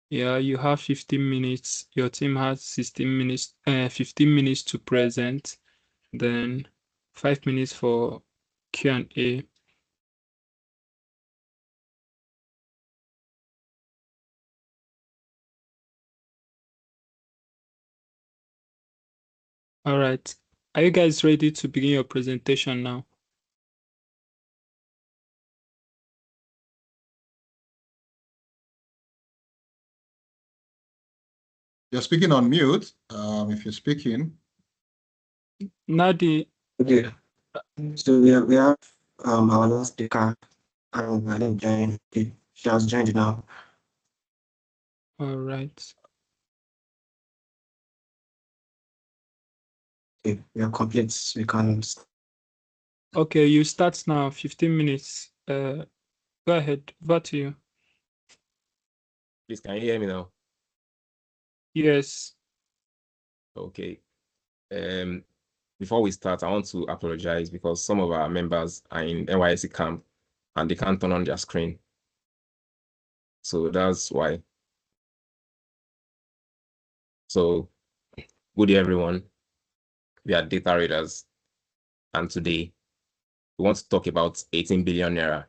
Yeah, you have 15 minutes. Your team has 16 minutes, 15 minutes to present, then 5 minutes for Q&A. All right. Are you guys ready to begin your presentation now? You're speaking on mute. If you're speaking. Nadi. Okay. So we have our last speaker. I didn't join. Okay. She has joined now. All right. Okay, we are complete. We can. Okay, you start now. 15 minutes. Go ahead. Over to you. Please, can you hear me now? Yes. Okay. Before we start, I want to apologize because some of our members are in NYSC camp and they can't turn on their screen. So that's why. So good day, everyone. We are data readers, and today we want to talk about 18 billion Naira.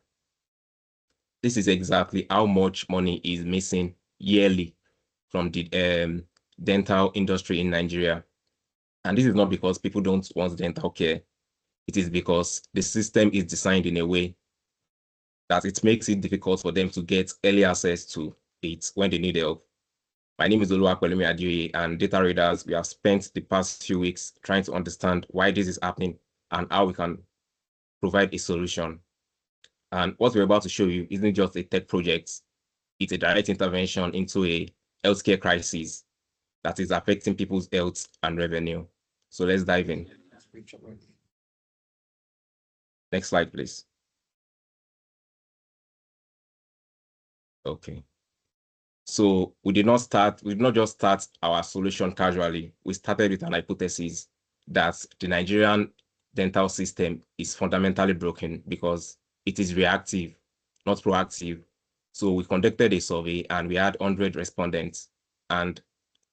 This is exactly how much money is missing yearly from the dental industry in Nigeria. And this is not because people don't want dental care. It is because the system is designed in a way that it makes it difficult for them to get early access to it when they need help. My name is Oluwapelumi Adeoye, and data readers, we have spent the past few weeks trying to understand why this is happening and how we can provide a solution. And what we're about to show you isn't just a tech project, it's a direct intervention into a healthcare crisis that is affecting people's health and revenue. So let's dive in. Next slide, please. Okay. So we did not just start our solution casually. We started with an hypothesis that the Nigerian dental system is fundamentally broken because it is reactive, not proactive. So we conducted a survey and we had 100 respondents. And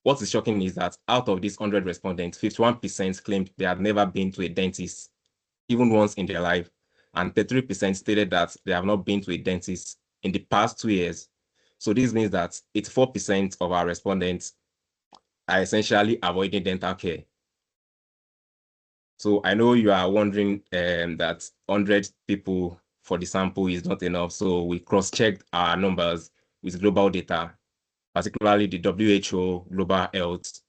what is shocking is that out of these 100 respondents, 51% claimed they had never been to a dentist, even once in their life. And 33% stated that they have not been to a dentist in the past 2 years. So this means that 84% of our respondents are essentially avoiding dental care. So I know you are wondering that 100 people for the sample is not enough. So we cross-checked our numbers with global data, particularly the WHO Global Health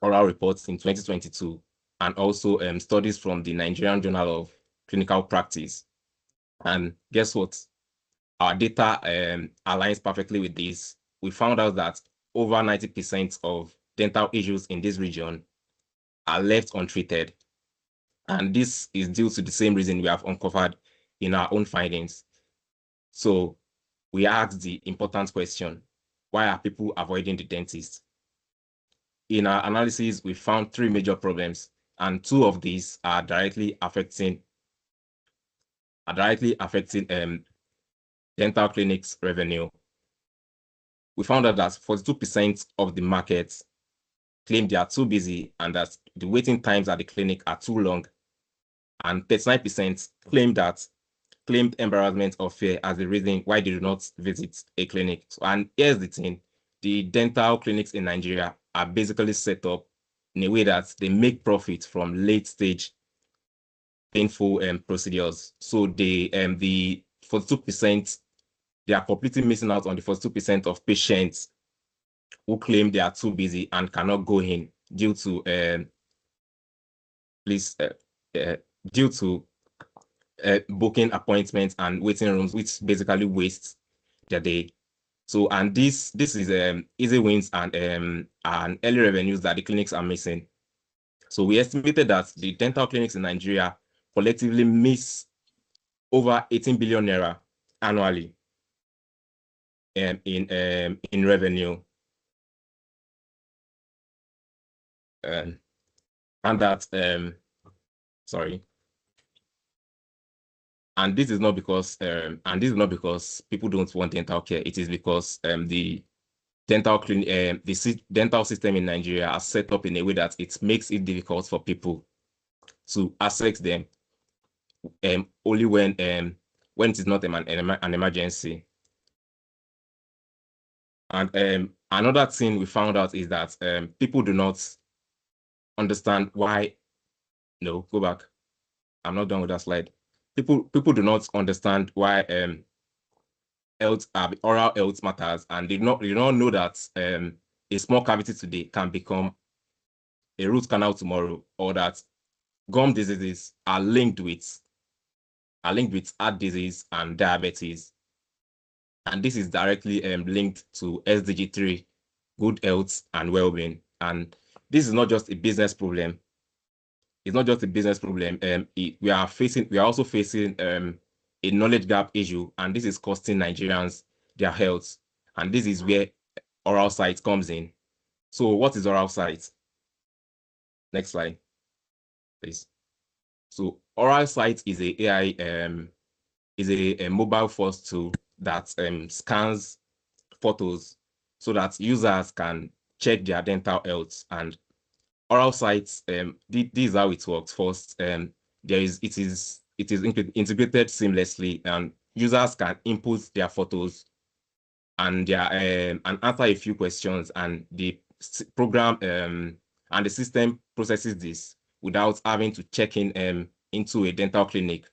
oral reports in 2022, and also studies from the Nigerian Journal of Clinical Practice. And guess what? Our data aligns perfectly with this. We found out that over 90% of dental issues in this region are left untreated. And this is due to the same reason we have uncovered in our own findings. So we asked the important question, why are people avoiding the dentist? In our analysis, we found 3 major problems, and 2 of these are directly affecting dental clinics' revenue. We found out that 42% of the market claim they are too busy and that the waiting times at the clinic are too long. And 39% claimed embarrassment or fear as the reason why they do not visit a clinic. And here's the thing, the dental clinics in Nigeria are basically set up in a way that they make profit from late stage painful procedures. So the 42%, they are completely missing out on the 42% of patients who claim they are too busy and cannot go in due to booking appointments and waiting rooms, which basically wastes their day. So, and this is easy wins and early revenues that the clinics are missing. So we estimated that the dental clinics in Nigeria collectively miss over 18 billion Naira annually in revenue. And that sorry. And this is not because people don't want dental care. It is because the the dental system in Nigeria are set up in a way that it makes it difficult for people to access them only when it is not an emergency. And another thing we found out is that people do not understand why. No, go back. I'm not done with that slide. People do not understand why oral health matters, and they do not know that a small cavity today can become a root canal tomorrow, or that gum diseases are linked with heart disease and diabetes. And this is directly linked to SDG 3, good health and well-being. And this is not just a business problem. It's not just a business problem. We are also facing a knowledge gap issue, and this is costing Nigerians their health. And this is where oral sight comes in. So what is oral sight? Next slide, please. So oral sight is a mobile first tool that scans photos so that users can check their dental health. And oral sites, this is how it works. First, it is integrated seamlessly, and users can input their photos and answer a few questions, and the program and the system processes this without having to check in into a dental clinic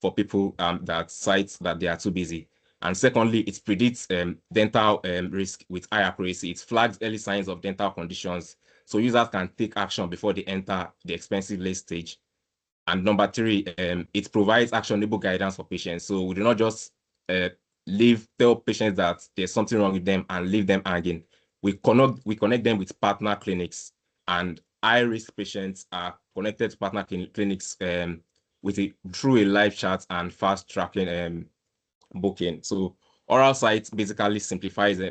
for people that sites that they are too busy. And secondly, it predicts dental risk with high accuracy. It flags early signs of dental conditions, so users can take action before they enter the expensive late stage. And number 3, it provides actionable guidance for patients. So we do not just tell patients that there's something wrong with them and leave them hanging. We connect them with partner clinics, and high-risk patients are connected to partner clinics through a live chat and fast tracking booking. So oral sight basically simplifies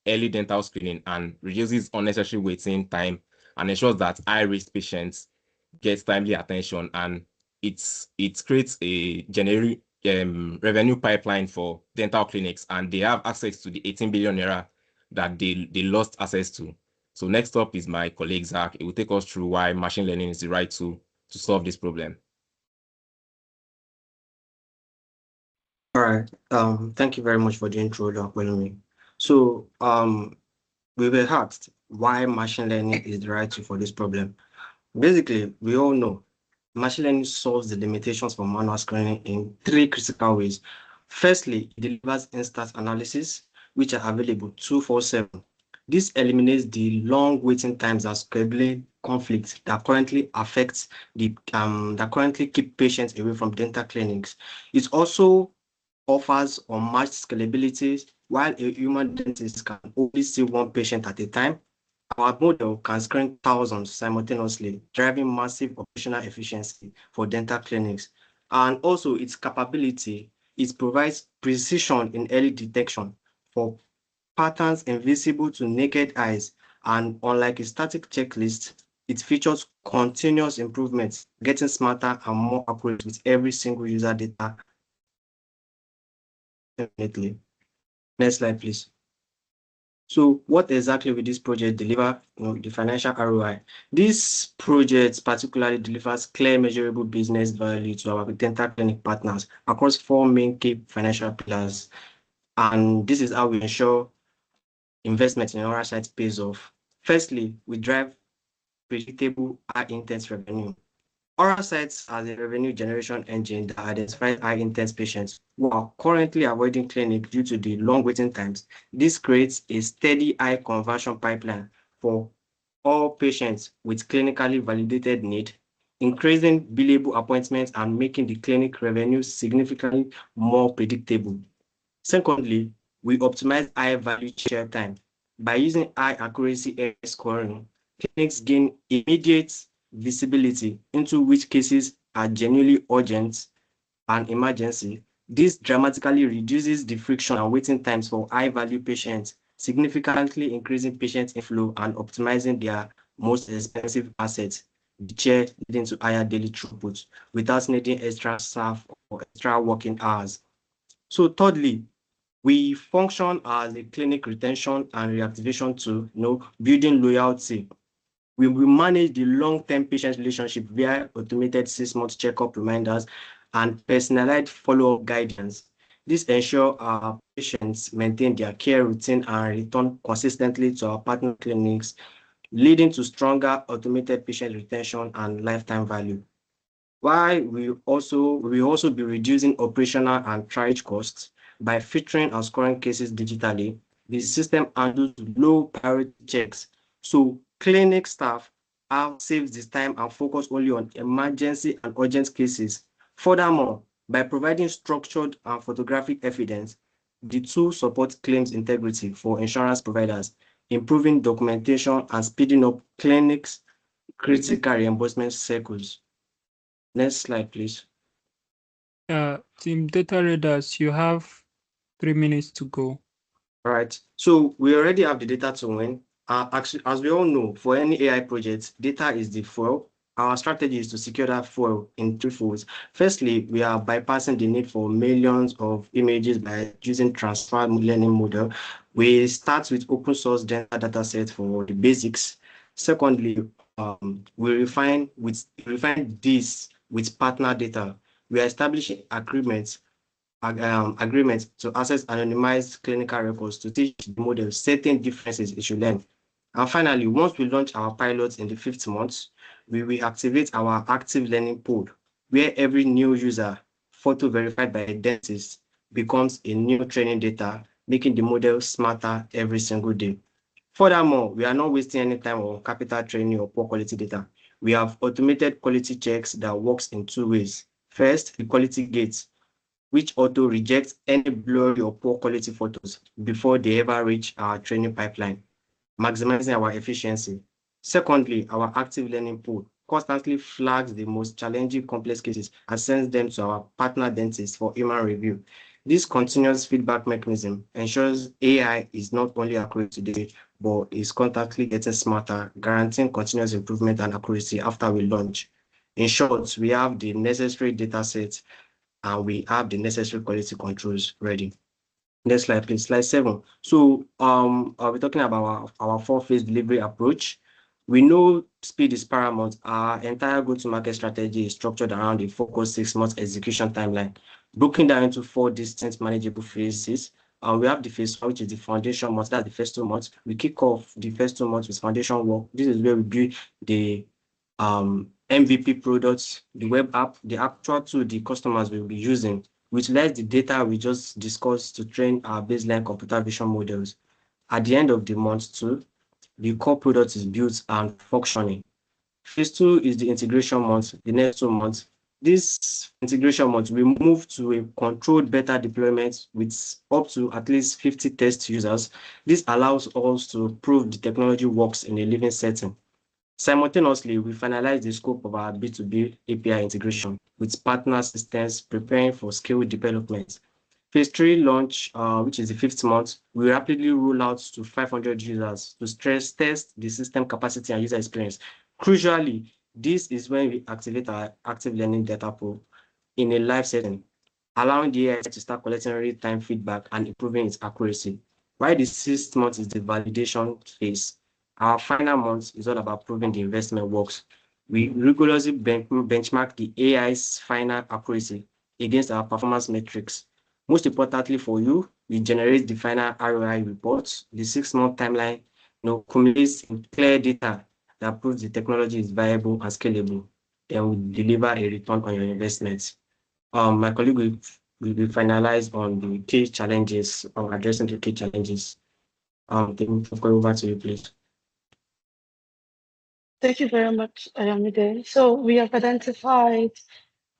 early dental screening and reduces unnecessary waiting time, and ensures that high-risk patients get timely attention, and it creates a generic revenue pipeline for dental clinics, and they have access to the 18 billion naira that they lost access to. So next up is my colleague Zach. He will take us through why machine learning is the right tool to solve this problem. All right. Thank you very much for the intro, Dr. Pelumi. So we were asked why machine learning is the right tool for this problem. Basically, we all know machine learning solves the limitations for manual screening in 3 critical ways. Firstly, it delivers instant analysis, which are available 24/7. This eliminates the long waiting times and scheduling conflicts that currently keep patients away from dental clinics. It also offers unmatched scalability. While a human dentist can only see 1 patient at a time, our model can screen thousands simultaneously, driving massive operational efficiency for dental clinics. And also its capability, it provides precision in early detection for patterns invisible to naked eyes. And unlike a static checklist, it features continuous improvements, getting smarter and more accurate with every single user data. Definitely. Next slide, please. So what exactly will this project deliver? The financial ROI. This project particularly delivers clear, measurable business value to our dental clinic partners across 4 main key financial pillars. And this is how we ensure investment in oral sites pays off. Firstly, we drive predictable high-intent revenue. Oral sites are the revenue generation engine that identifies high-intent patients who are currently avoiding clinic due to the long waiting times. This creates a steady high conversion pipeline for all patients with clinically validated need, increasing billable appointments and making the clinic revenue significantly more predictable. Secondly, we optimize high-value share time. By using high accuracy error scoring, clinics gain immediate visibility into which cases are genuinely urgent and emergency. This dramatically reduces the friction and waiting times for high-value patients, significantly increasing patient inflow and optimizing their most expensive assets, the chair, leading to higher daily throughput without needing extra staff or extra working hours. So thirdly, We function as a clinic retention and reactivation tool, building loyalty. We will manage the long-term patient relationship via automated 6-month checkup reminders and personalized follow-up guidance. This ensures our patients maintain their care routine and return consistently to our partner clinics, leading to stronger automated patient retention and lifetime value. While we will also be reducing operational and triage costs by filtering and scoring cases digitally. The system handles low priority checks, so clinic staff saves this time and focus only on emergency and urgent cases. Furthermore, by providing structured and photographic evidence, the tool supports claims integrity for insurance providers, improving documentation and speeding up clinics' critical reimbursement cycles. Next slide, please. Team Data Readers, you have 3 minutes to go. All right. So we already have the data to win. Actually, as we all know, for any AI project, data is the fuel. Our strategy is to secure that fuel in 3 folds. Firstly, we are bypassing the need for millions of images by using transfer learning model. We start with open source data set for the basics. Secondly, we refine this with partner data. We are establishing agreements to access anonymized clinical records to teach the model certain differences it should learn. And finally, once we launch our pilots in the 5th month, we will activate our active learning pod, where every new user, photo verified by a dentist, becomes a new training data, making the model smarter every single day. Furthermore, we are not wasting any time on capital training or poor quality data. We have automated quality checks that works in 2 ways. First, the quality gate, which auto rejects any blurry or poor quality photos before they ever reach our training pipeline, maximizing our efficiency. Secondly, our active learning pool constantly flags the most challenging complex cases and sends them to our partner dentists for human review. This continuous feedback mechanism ensures AI is not only accurate today, but is constantly getting smarter, guaranteeing continuous improvement and accuracy after we launch. In short, we have the necessary data sets and we have the necessary quality controls ready. Next slide, please. Slide 7. So I'll be talking about our 4-phase delivery approach. We know speed is paramount. Our entire go-to-market strategy is structured around a focused 6-month execution timeline, broken down into 4 distinct manageable phases. We have the phase 1, which is the foundation month. That's the first 2 months. We kick off the first 2 months with foundation work. This is where we build the MVP products, the web app, the actual tool the customers will be using, which utilize the data we just discussed to train our baseline computer vision models. At the end of the month 2, the core product is built and functioning. Phase 2 is the integration month, the next 2 months. This integration month, we move to a controlled beta deployment with up to at least 50 test users. This allows us to prove the technology works in a living setting. Simultaneously, we finalize the scope of our B2B API integration with partner systems preparing for scale development. Phase 3 launch, which is the 5th month, we rapidly roll out to 500 users to stress test the system capacity and user experience. Crucially, this is when we activate our active learning data pool in a live setting, allowing the AI to start collecting real-time feedback and improving its accuracy. While the 6th month is the validation phase, our final month is all about proving the investment works. We rigorously benchmark the AI's final accuracy against our performance metrics. Most importantly for you, we generate the final ROI reports. The 6-month timeline accumulates in clear data that proves the technology is viable and scalable. Then we deliver a return on your investments. My colleague will be finalized on the key challenges or addressing the key challenges. Then I'll go over to you, please. Thank you very much, Ayomide. So we have identified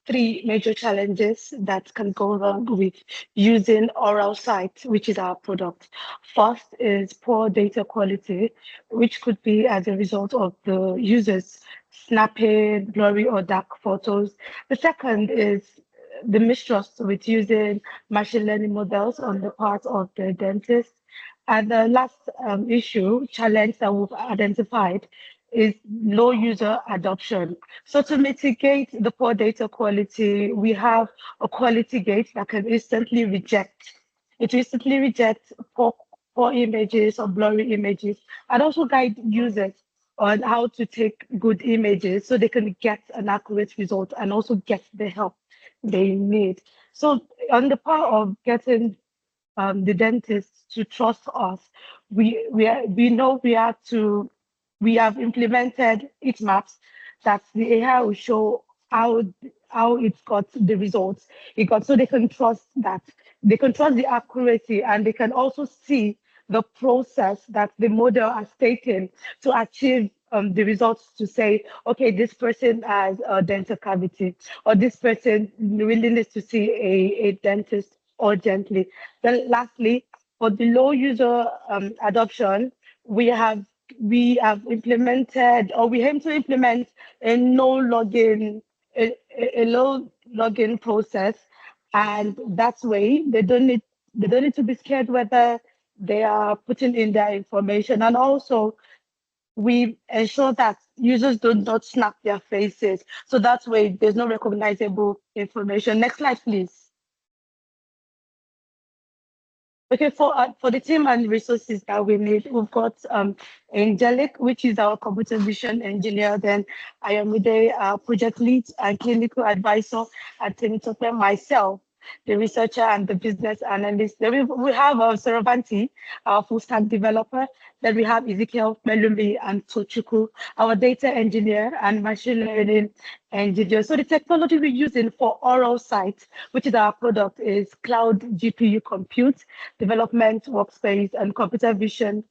3 major challenges that can go wrong with using oral sight, which is our product. First is poor data quality, which could be as a result of the users snapping blurry or dark photos. The second is the mistrust with using machine learning models on the part of the dentist. And the last challenge that we've identified is low user adoption. So to mitigate the poor data quality, we have a quality gate that can instantly reject It will simply reject poor images or blurry images, and also guide users on how to take good images so they can get an accurate result and also get the help they need. So on the part of getting the dentists to trust us, we know we have implemented heat maps that the AI will show how it got the results it got, so they can trust that, they can trust the accuracy, and they can also see the process that the model has taken to achieve the results, to say, okay, this person has a dental cavity, or this person really needs to see a dentist urgently. Then lastly, for the low user adoption, we have implemented, or we aim to implement, a no login, a low login process, and that's way they don't need to be scared whether they are putting in their information. And also we ensure that users do not snap their faces, so that way there's no recognizable information. Next slide, please. Okay, for the team and resources that we need, we've got Angelic, which is our computer vision engineer. Then Ayomide, our project lead and clinical advisor, and Temitope, myself, the researcher and the business analyst. Then we have Saravanti, our full stack developer. Then we have Ezekiel, Melumi, and Tochuku, our data engineer and machine learning engineer. So the technology we're using for oral sites, which is our product, is cloud GPU compute, development workspace, and computer vision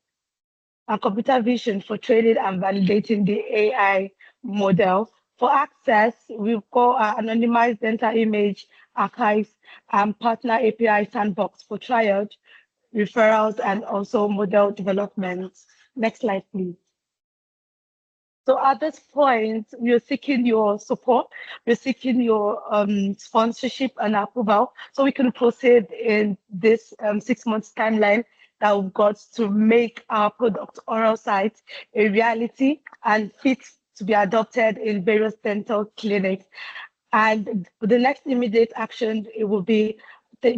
for training and validating the AI model. For access, we've got anonymized dental image archives and partner API sandbox for triage, referrals, and also model development. Next slide, please. So at this point, we're seeking your support, we're seeking your sponsorship and approval, so we can proceed in this 6 months timeline that we've got to make our product oral site a reality and fit to be adopted in various dental clinics. And the next immediate action, it will be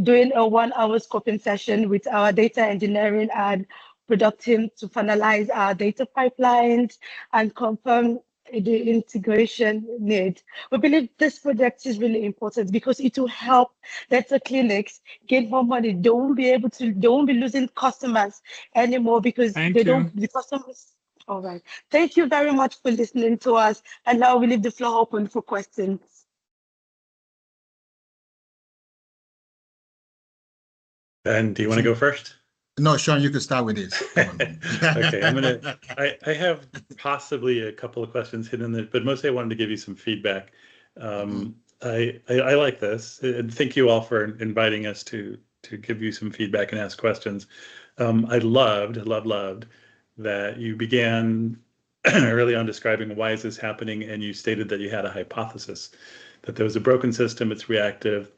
doing a 1 hour scoping session with our data engineering and product team to finalize our data pipelines and confirm the integration need. We believe this project is really important because it will help dental clinics get more money. They won't be losing customers anymore because the customers. All right. Thank you very much for listening to us. And now we leave the floor open for questions. Ben, do you want to go first? No, Sean, you can start with this. Okay, I have possibly a couple of questions hidden in there, but mostly I wanted to give you some feedback. I like this, and thank you all for inviting us to give you some feedback and ask questions. I loved that you began early on describing why is this happening, and you stated that you had a hypothesis, that there was a broken system, it's reactive.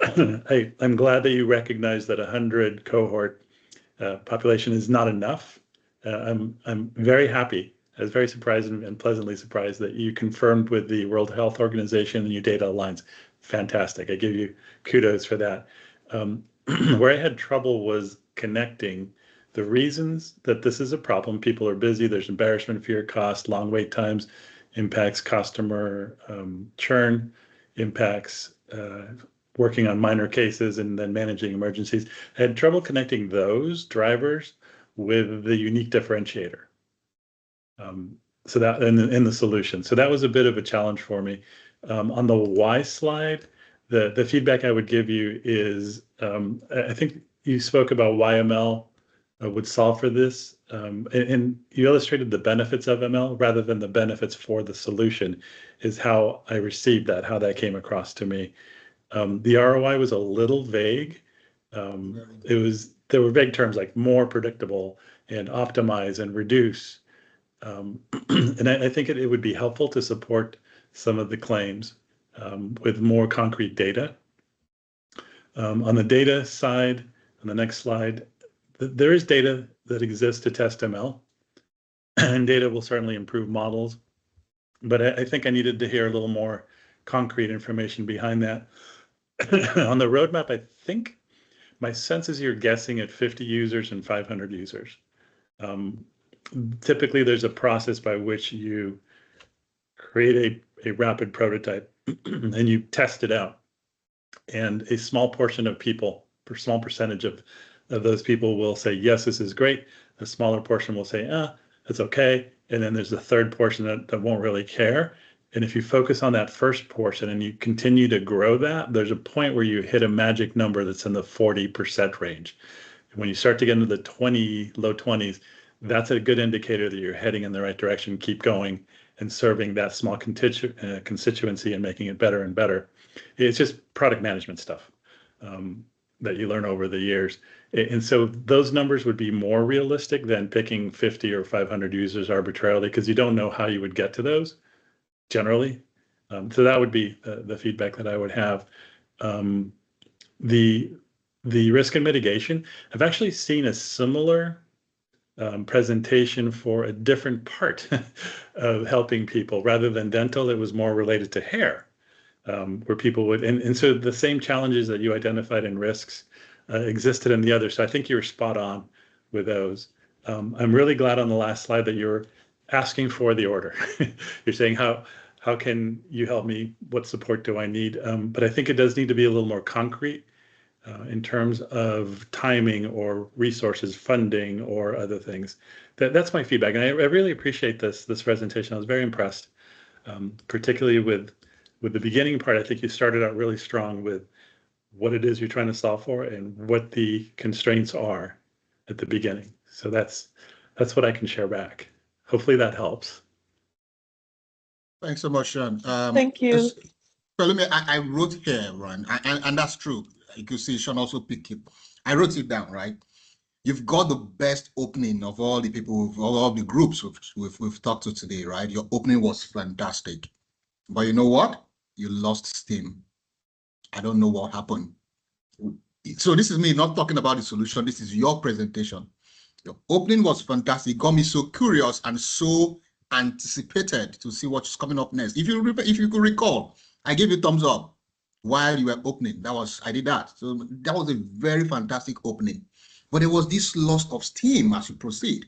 I'm glad that you recognize that 100 cohort population is not enough. I'm very happy. I was very surprised and pleasantly surprised that you confirmed with the World Health Organization and your data aligns. Fantastic. I give you kudos for that. Where I had trouble was connecting the reasons that this is a problem. People are busy. There's embarrassment, fear, cost, long wait times, impacts customer churn, impacts working on minor cases and then managing emergencies. I had trouble connecting those drivers with the unique differentiator. So that in the solution. So that was a bit of a challenge for me. On the why slide, the feedback I would give you is, I think you spoke about why ML would solve for this. And you illustrated the benefits of ML rather than the benefits for the solution is how I received that, how that came across to me. The ROI was a little vague. There were vague terms like more predictable and optimize and reduce. And I think it would be helpful to support some of the claims with more concrete data. On the data side, on the next slide, there is data that exists to test ML, and data will certainly improve models. But I think I needed to hear a little more concrete information behind that. On the roadmap, I think My sense is you're guessing at 50 users and 500 users. Typically, there's a process by which you create a rapid prototype and you test it out. And a small portion of people, a small percentage of those people will say, yes, this is great. A smaller portion will say, that's okay. And then there's a third portion that won't really care. And if you focus on that first portion and you continue to grow that, there's a point where you hit a magic number that's in the 40% range. And when you start to get into the low 20s, that's a good indicator that you're heading in the right direction. Keep going and serving that small constituency and making it better and better. It's just product management stuff that you learn over the years. And so those numbers would be more realistic than picking 50 or 500 users arbitrarily, because you don't know how you would get to those generally. So that would be the feedback that I would have. The risk and mitigation, I've actually seen a similar presentation for a different part of helping people. Rather than dental, it was more related to hair, where people would, and so the same challenges that you identified in risks existed in the other. So I think you were spot on with those. I'm really glad on the last slide that you're asking for the order. You're saying, how can you help me? What support do I need? But I think it does need to be a little more concrete in terms of timing or resources, funding, or other things. That's my feedback. And I really appreciate this presentation. I was very impressed, particularly with the beginning part. I think you started out really strong with what it is you're trying to solve for and what the constraints are at the beginning. So that's what I can share back. Hopefully that helps. Thanks so much, Sean. Thank you. So I wrote here, Ron, and that's true. You can see Sean also picked it. I wrote it down, right? You've got the best opening of all the people, all the groups we've talked to today, right? Your opening was fantastic. But you know what? You lost steam. I don't know what happened. So this is me not talking about the solution. This is your presentation. Your opening was fantastic. It got me so curious and so anticipated to see what's coming up next. If you could recall, I gave you thumbs up while you were opening. I did that. So that was a very fantastic opening. But there was this loss of steam as you proceed.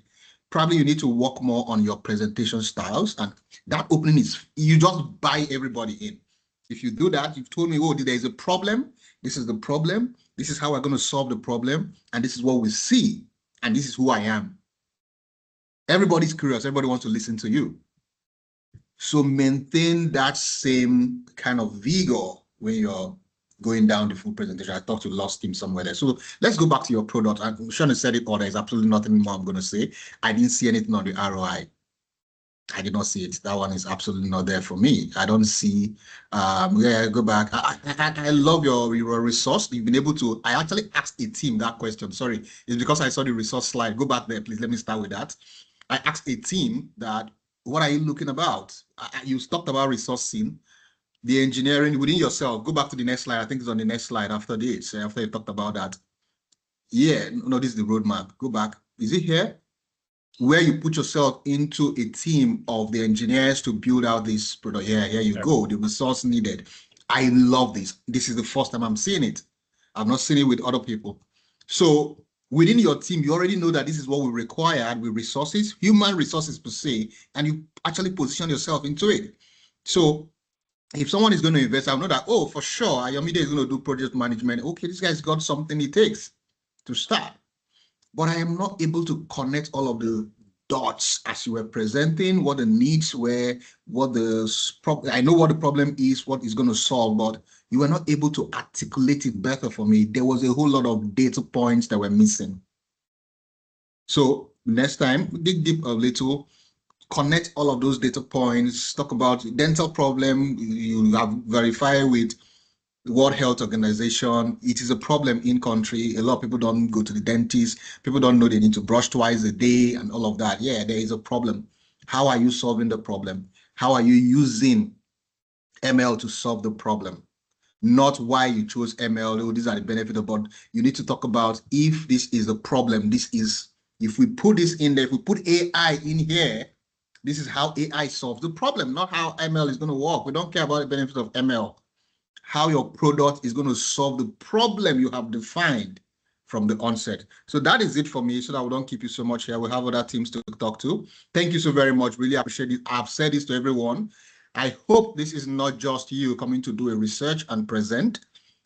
Probably you need to work more on your presentation styles. And that opening is, you just buy everybody in. If you do that, you've told me, oh, there is a problem. This is the problem. This is how we're going to solve the problem. And this is what we see. And this is who I am. Everybody's curious. Everybody wants to listen to you. So maintain that same kind of vigor when you're going down the full presentation. I thought you lost him somewhere there. So let's go back to your product. I'm sure you said it all. There's absolutely nothing more I'm going to say. I didn't see anything on the ROI. I did not see it. That one is absolutely not there for me. I don't see, go back. I love your resource. You've been able to, I actually asked a team that question. Sorry, it's because I saw the resource slide. Go back there, please. Let me start with that. I asked a team that, what are you looking about? You talked about resourcing, the engineering within yourself. Go back to the next slide. I think it's on the next slide after this, after you talked about that. Yeah, no, this is the roadmap. Go back. Is it here? Where you put yourself into a team of the engineers to build out this product. Yeah, here you go. The resource needed. I love this. This is the first time I'm seeing it. I've not seen it with other people. So within your team, you already know that this is what we require with resources, human resources per se, and you actually position yourself into it. So if someone is going to invest, I know that, oh, for sure, Ayomide is going to do project management. Okay, this guy's got something it takes to start. But I am not able to connect all of the dots as you were presenting, what the needs were, what the problem, I know what the problem is, what is going to solve, but you were not able to articulate it better for me. There was a whole lot of data points that were missing. So next time, dig deep a little, connect all of those data points, talk about dental problem, you have verified with the World Health Organization. It is a problem in country. A lot of people don't go to the dentist. People don't know they need to brush twice a day and all of that. Yeah, there is a problem. How are you solving the problem? How are you using ML to solve the problem? Not why you chose ML. Oh, these are the benefits, but you need to talk about if this is a problem. This is, if we put this in there, if we put AI in here, this is how AI solves the problem, not how ML is going to work. We don't care about the benefits of ML. How your product is going to solve the problem you have defined. from the onset. So that is it for me, so that we don't keep you so much here. We have other teams to talk to. Thank you so very much. Really appreciate it. I've said this to everyone. I hope this is not just you coming to do a research and present.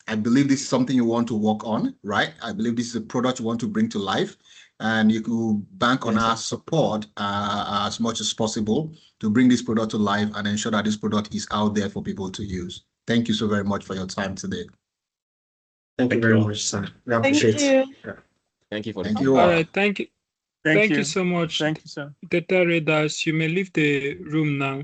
I believe this is something you want to work on, right? I believe this is a product you want to bring to life, and you could bank on our support as much as possible to bring this product to life and ensure that this product is out there for people to use. Thank you so very much for your time today. Thank you very much, sir. We appreciate it. you. Thank you for Thank the you All all. right, thank you. Thank you so much. Thank you, sir. Data readers, you may leave the room now.